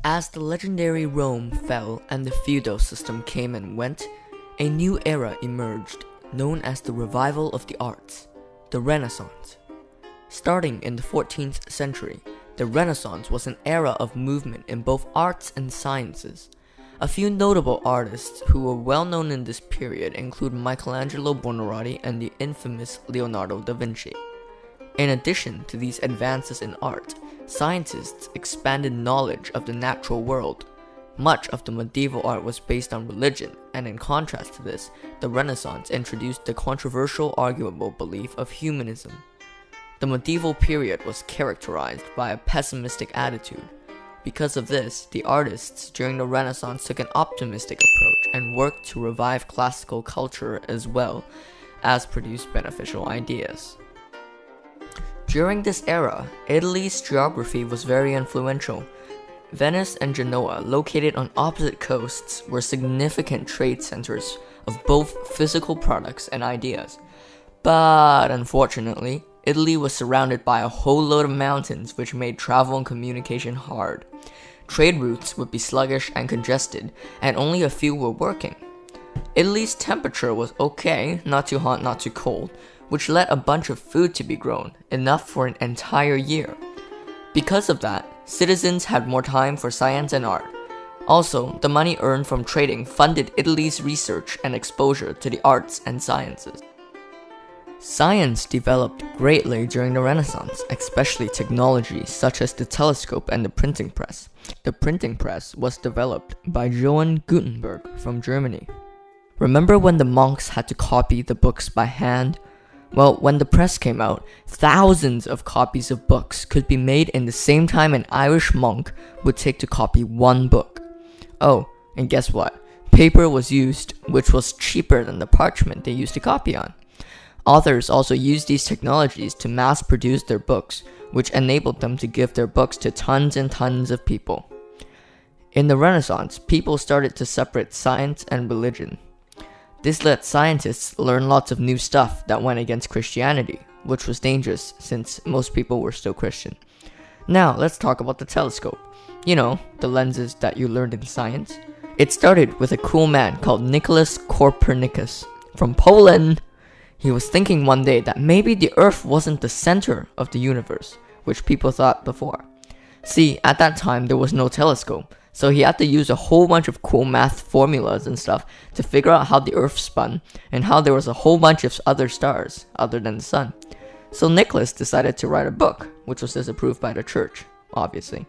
As the legendary Rome fell and the feudal system came and went, a new era emerged, known as the revival of the arts, the Renaissance. Starting in the 14th century, the Renaissance was an era of movement in both arts and sciences. A few notable artists who were well known in this period include Michelangelo Buonarroti and the infamous Leonardo da Vinci. In addition to these advances in art, scientists expanded knowledge of the natural world. Much of the medieval art was based on religion, and in contrast to this, the Renaissance introduced the controversial arguable belief of humanism. The medieval period was characterized by a pessimistic attitude. Because of this, the artists during the Renaissance took an optimistic approach and worked to revive classical culture as well as produce beneficial ideas. During this era, Italy's geography was very influential. Venice and Genoa, located on opposite coasts, were significant trade centers of both physical products and ideas. But unfortunately, Italy was surrounded by a whole load of mountains, which made travel and communication hard. Trade routes would be sluggish and congested, and only a few were working. Italy's temperature was okay, not too hot, not too cold, which let a bunch of food to be grown, enough for an entire year. Because of that, citizens had more time for science and art. Also, the money earned from trading funded Italy's research and exposure to the arts and sciences. Science developed greatly during the Renaissance, especially technology such as the telescope and the printing press. The printing press was developed by Johann Gutenberg from Germany. Remember when the monks had to copy the books by hand? Well, when the press came out, thousands of copies of books could be made in the same time an Irish monk would take to copy one book. Oh, and guess what? Paper was used, which was cheaper than the parchment they used to copy on. Authors also used these technologies to mass produce their books, which enabled them to give their books to tons and tons of people. In the Renaissance, people started to separate science and religion. This let scientists learn lots of new stuff that went against Christianity, which was dangerous since most people were still Christian. Now, let's talk about the telescope. You know, the lenses that you learned in science. It started with a cool man called Nicholas Copernicus from Poland. He was thinking one day that maybe the Earth wasn't the center of the universe, which people thought before. See, at that time there was no telescope, so he had to use a whole bunch of cool math formulas and stuff to figure out how the Earth spun and how there was a whole bunch of other stars other than the sun. So Nicholas decided to write a book, which was disapproved by the church, obviously.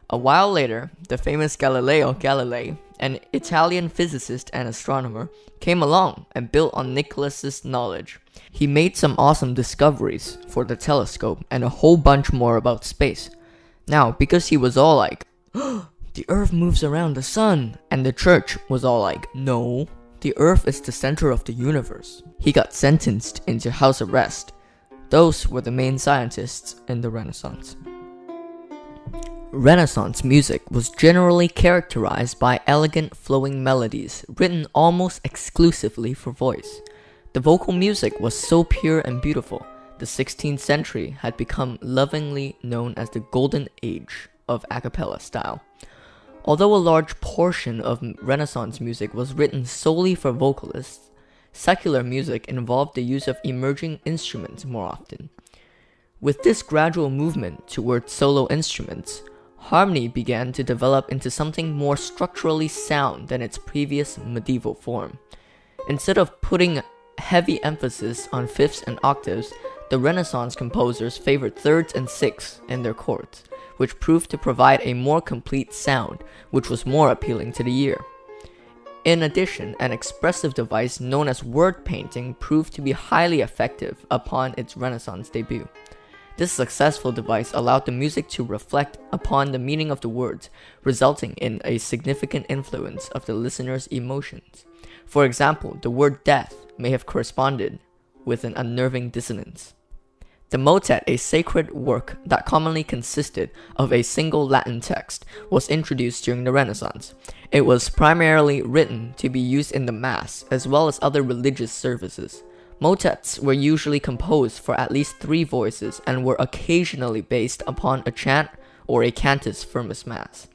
A while later, the famous Galileo Galilei, an Italian physicist and astronomer, came along and built on Nicholas's knowledge. He made some awesome discoveries for the telescope and a whole bunch more about space. Now, because he was all like, the Earth moves around the sun, and the church was all like, no, the Earth is the center of the universe, he got sentenced into house arrest. Those were the main scientists in the Renaissance. Renaissance music was generally characterized by elegant flowing melodies written almost exclusively for voice. The vocal music was so pure and beautiful, the 16th century had become lovingly known as the golden age of a cappella style. Although a large portion of Renaissance music was written solely for vocalists, secular music involved the use of emerging instruments more often. With this gradual movement towards solo instruments, harmony began to develop into something more structurally sound than its previous medieval form. Instead of putting heavy emphasis on fifths and octaves, the Renaissance composers favored thirds and sixths in their chords, which proved to provide a more complete sound, which was more appealing to the ear. In addition, an expressive device known as word painting proved to be highly effective upon its Renaissance debut. This successful device allowed the music to reflect upon the meaning of the words, resulting in a significant influence of the listener's emotions. For example, the word death may have corresponded with an unnerving dissonance. The motet, a sacred work that commonly consisted of a single Latin text, was introduced during the Renaissance. It was primarily written to be used in the Mass, as well as other religious services. Motets were usually composed for at least 3 voices and were occasionally based upon a chant or a cantus firmus mass.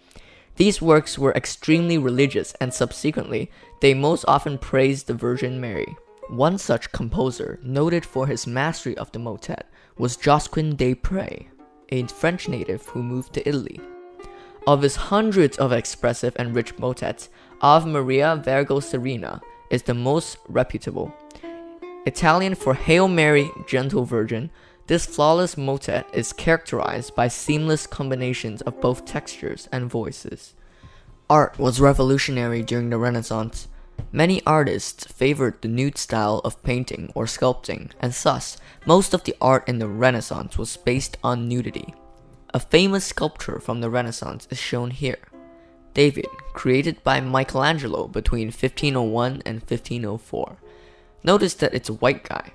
These works were extremely religious, and subsequently, they most often praised the Virgin Mary. One such composer, noted for his mastery of the motet, was Josquin des Prez, a French native who moved to Italy. Of his hundreds of expressive and rich motets, Ave Maria Virgo Serena is the most reputable. Italian for Hail Mary, Gentle Virgin, this flawless motet is characterized by seamless combinations of both textures and voices. Art was revolutionary during the Renaissance. Many artists favored the nude style of painting or sculpting, and thus, most of the art in the Renaissance was based on nudity. A famous sculpture from the Renaissance is shown here. David, created by Michelangelo between 1501 and 1504. Notice that it's a white guy.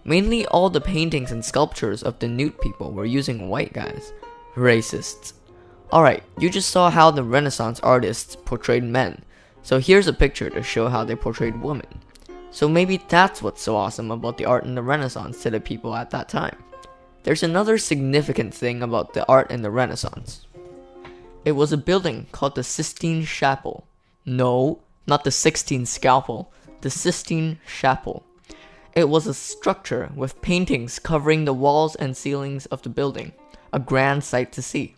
Mainly all the paintings and sculptures of the nude people were using white guys. Racists. Alright, you just saw how the Renaissance artists portrayed men, so here's a picture to show how they portrayed women. So maybe that's what's so awesome about the art in the Renaissance to the people at that time. There's another significant thing about the art in the Renaissance. It was a building called the Sistine Chapel. No, not the 16 Scalpel, the Sistine Chapel. It was a structure with paintings covering the walls and ceilings of the building, a grand sight to see.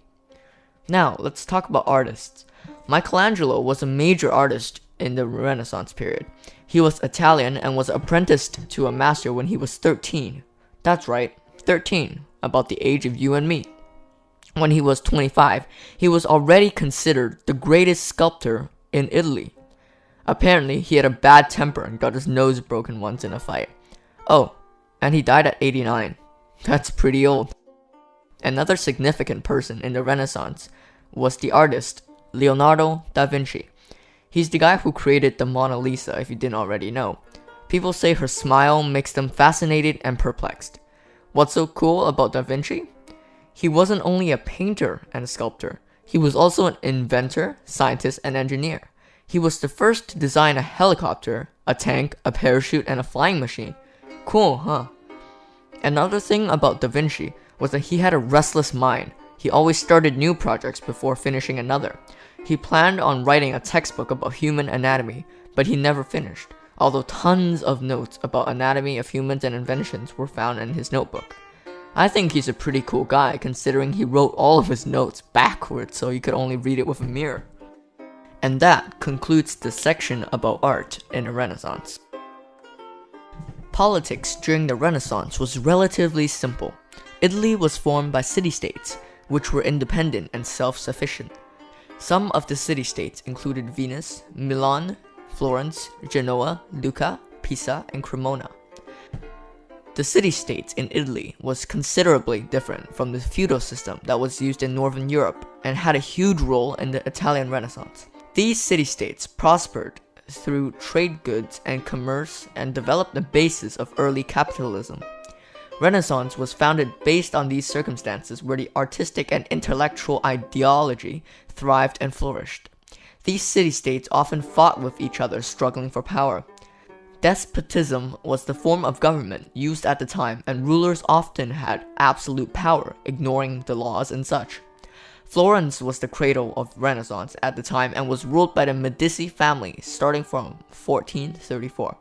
Now, let's talk about artists. Michelangelo was a major artist in the Renaissance period. He was Italian and was apprenticed to a master when he was 13. That's right, 13, about the age of you and me. When he was 25, he was already considered the greatest sculptor in Italy. Apparently, he had a bad temper and got his nose broken once in a fight. Oh, and he died at 89. That's pretty old. Another significant person in the Renaissance was the artist Leonardo da Vinci. He's the guy who created the Mona Lisa, if you didn't already know. People say her smile makes them fascinated and perplexed. What's so cool about da Vinci? He wasn't only a painter and a sculptor, he was also an inventor, scientist, and engineer. He was the first to design a helicopter, a tank, a parachute, and a flying machine. Cool, huh? Another thing about da Vinci was that he had a restless mind. He always started new projects before finishing another. He planned on writing a textbook about human anatomy, but he never finished, although tons of notes about anatomy of humans and inventions were found in his notebook. I think he's a pretty cool guy considering he wrote all of his notes backwards so you could only read it with a mirror. And that concludes the section about art in the Renaissance. Politics during the Renaissance was relatively simple. Italy was formed by city-states, which were independent and self-sufficient. Some of the city-states included Venice, Milan, Florence, Genoa, Lucca, Pisa, and Cremona. The city-states in Italy was considerably different from the feudal system that was used in Northern Europe and had a huge role in the Italian Renaissance. These city-states prospered through trade goods and commerce and developed the basis of early capitalism. Renaissance was founded based on these circumstances where the artistic and intellectual ideology thrived and flourished. These city-states often fought with each other, struggling for power. Despotism was the form of government used at the time, and rulers often had absolute power, ignoring the laws and such. Florence was the cradle of Renaissance at the time and was ruled by the Medici family starting from 1434.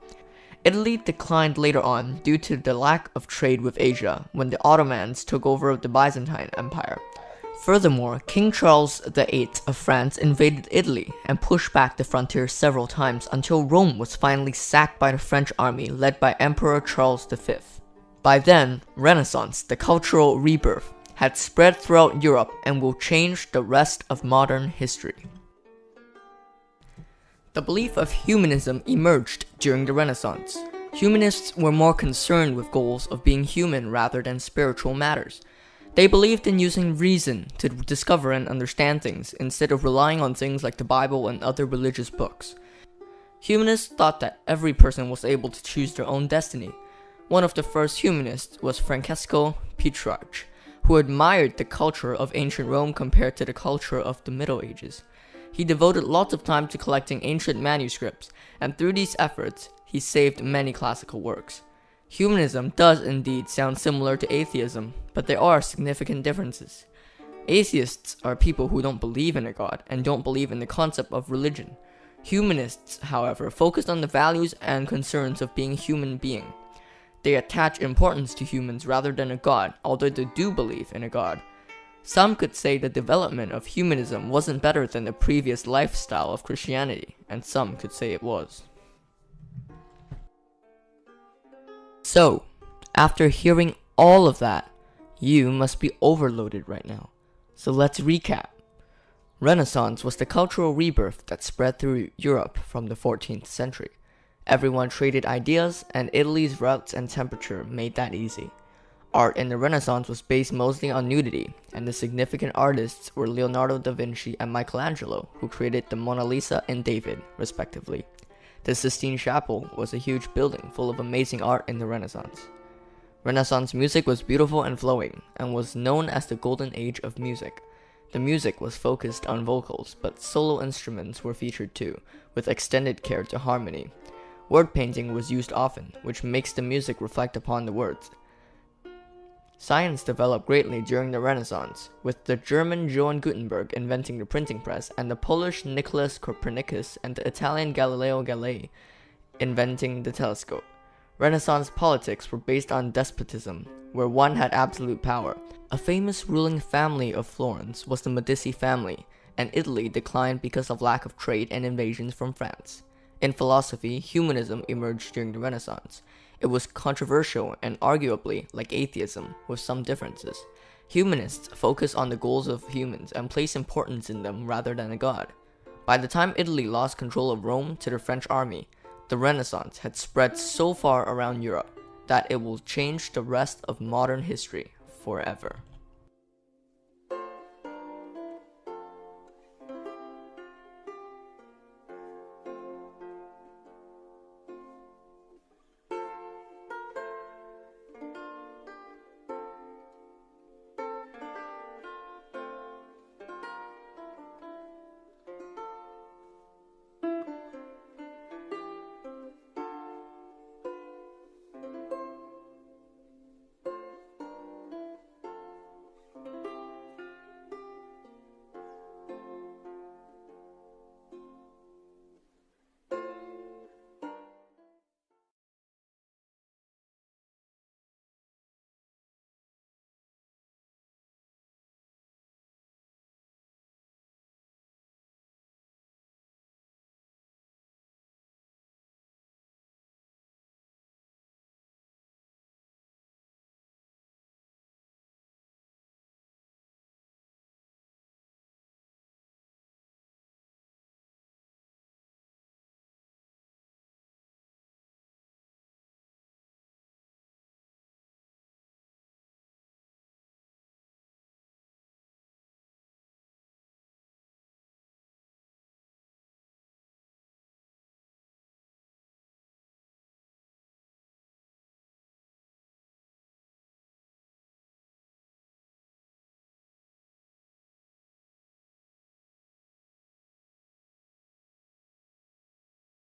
Italy declined later on due to the lack of trade with Asia when the Ottomans took over the Byzantine Empire. Furthermore, King Charles VIII of France invaded Italy and pushed back the frontier several times until Rome was finally sacked by the French army led by Emperor Charles V. By then, Renaissance, the cultural rebirth, had spread throughout Europe and will change the rest of modern history. The belief of humanism emerged during the Renaissance. Humanists were more concerned with goals of being human rather than spiritual matters. They believed in using reason to discover and understand things instead of relying on things like the Bible and other religious books. Humanists thought that every person was able to choose their own destiny. One of the first humanists was Francesco Petrarch, who admired the culture of ancient Rome compared to the culture of the Middle Ages. He devoted lots of time to collecting ancient manuscripts, and through these efforts, he saved many classical works. Humanism does indeed sound similar to atheism, but there are significant differences. Atheists are people who don't believe in a god and don't believe in the concept of religion. Humanists, however, focus on the values and concerns of being a human being. They attach importance to humans rather than a god, although they do believe in a god. Some could say the development of humanism wasn't better than the previous lifestyle of Christianity, and some could say it was. So, after hearing all of that, you must be overloaded right now. So let's recap. Renaissance was the cultural rebirth that spread through Europe from the 14th century. Everyone traded ideas, and Italy's routes and temperature made that easy. Art in the Renaissance was based mostly on nudity, and the significant artists were Leonardo da Vinci and Michelangelo, who created the Mona Lisa and David, respectively. The Sistine Chapel was a huge building full of amazing art in the Renaissance. Renaissance music was beautiful and flowing, and was known as the Golden Age of music. The music was focused on vocals, but solo instruments were featured too, with extended care to harmony. Word painting was used often, which makes the music reflect upon the words. Science developed greatly during the Renaissance, with the German Johann Gutenberg inventing the printing press, and the Polish Nicholas Copernicus and the Italian Galileo Galilei inventing the telescope. Renaissance politics were based on despotism, where one had absolute power. A famous ruling family of Florence was the Medici family, and Italy declined because of lack of trade and invasions from France. In philosophy, humanism emerged during the Renaissance. It was controversial and arguably like atheism, with some differences. Humanists focus on the goals of humans and place importance in them rather than a god. By the time Italy lost control of Rome to the French army, the Renaissance had spread so far around Europe that it will change the rest of modern history forever.